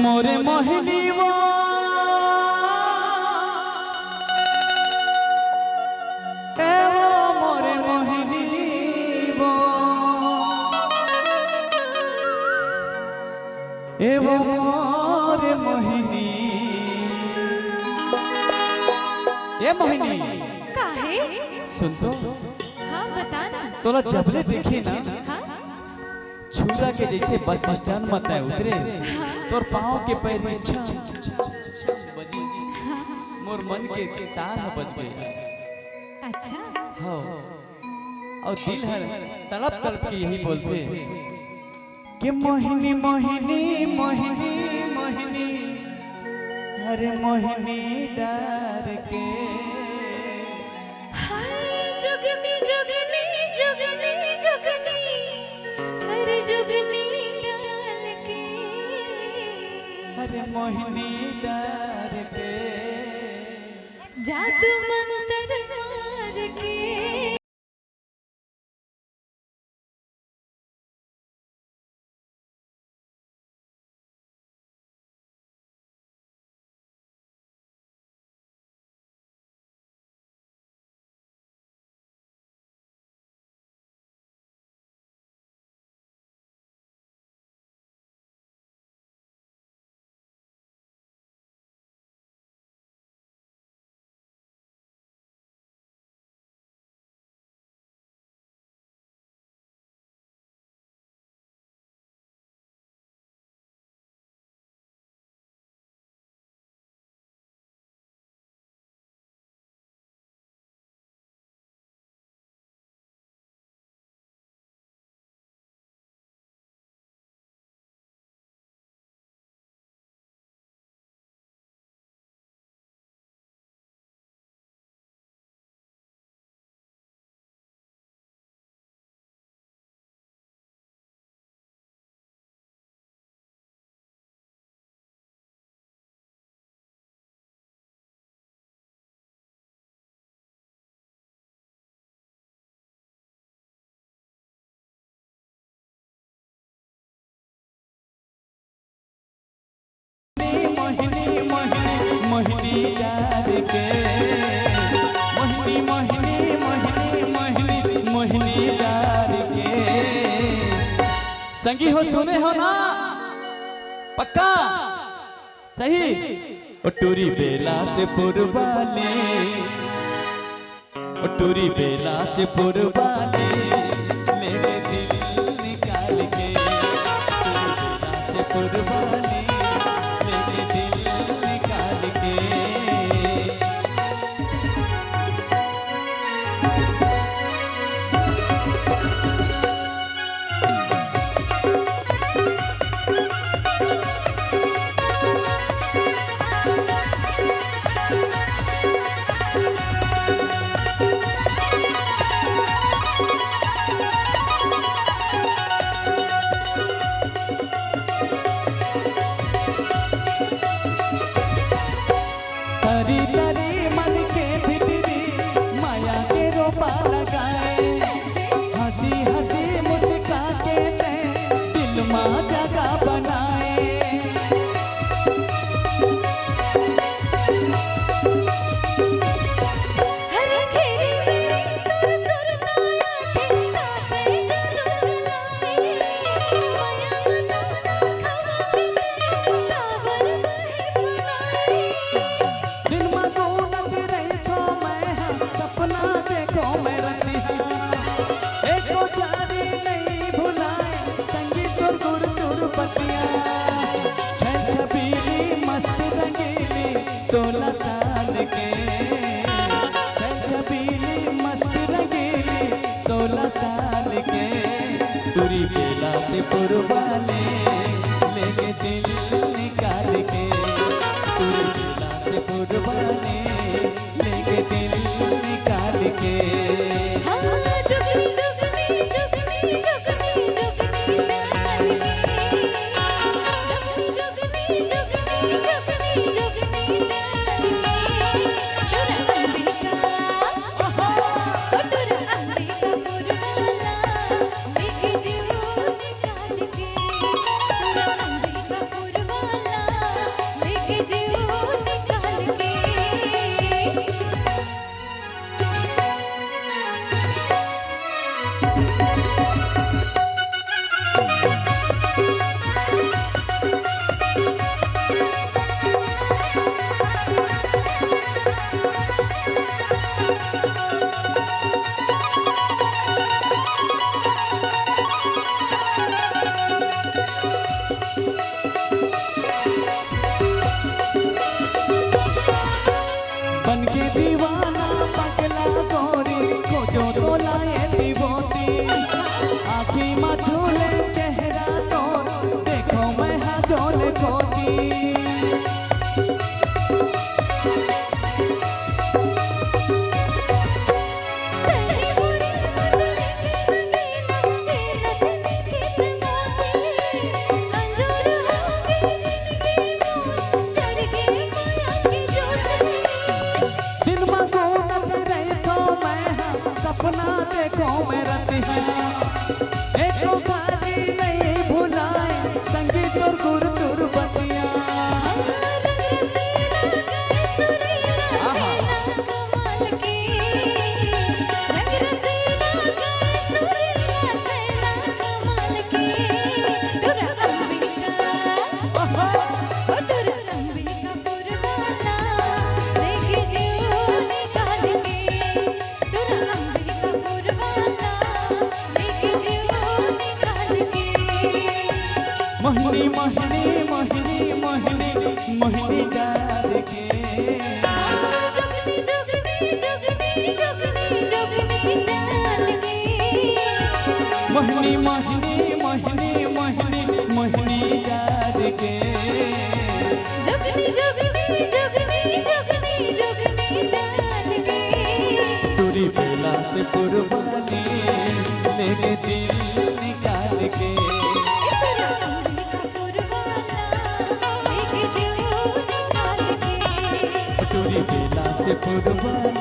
मोरे मोहिनी वो मोरे मोहिनी वो मोरे मोहिनी मोहिनी काहे? सुन तो हाँ बताना। तोला जबले देखे ना हाँ? छुरा के जैसे बस स्टैंड मत उतरे तोर पाँव के पैर छम छम बजी मोर मन के तार बज गए। अच्छा हाँ और दिल हर तड़प तड़प के यही बोलते कि मोहिनी मोहिनी मोहिनी मोहिनी अरे मोहिनी डार के हाय जुगनी जुगनी जुगनी जुगनी अरे जुगनी डाल के अरे मोहिनी डार के जादू मंतर मार के। मोहिनी मोहिनी मोहिनी डार के मोहिनी मोहिनी मोहिनी मोहिनी मोहिनी डार के संगी हो सुने हो ना पक्का सही टूरी बेला से पुरबाले टूरी बेला से पुरबाले मेरे दिल निकाल के टूरी बेला से पुरबाले सोलह साल के छबीली मस्त रंगीली 16 साल के तुरी बेला से पुरबाले लेके दिल निकाल के तुरी बेला से पुरबाले लेके दिल निकाल के लेके जीव निकाल के। बन के दीवाना पगला गोरी खोजो तो लाए दीवोती आँखी में झूले चेहरा तोर देखो मैं हजोल खोती तेरी बुरी बदले के लगीना तेरा दिल के मोती अंजूर होगी जिंदगी मोर चढ़ के माया की ज्योति। दिन में घूमत रहतो मैं सपना देखो मैं रतिया एको खाली नहीं भुलाए संगीत और गुर तुर बतिया रंग रसीला गाए सुरीला छैला कमाल के। रंग रसीला गाए सुरीला छैला कमाल के। डुरा अंबिका ओ डुरा अंबिका पुरवाना लेके जीव निकाल के। डुरा अंबिका पुरवाना लेके जीव निकाल के। मोहिनी मोहिनी मोहिनी मोहिनी मोहिनी डाल के जुगनी जुगनी जुगनी जुगनी जुगनी डाल के। मोहिनी मोहिनी मोहिनी मोहिनी मोहिनी डाल के जुगनी जुगनी जुगनी जुगनी जुगनी डाल के। दूरी बेला से पुरवानी लेके दिल निकाल के तेरा अंबिका पुरवाना लेके जीव निकाल के। दूरी बेला से पुरवानी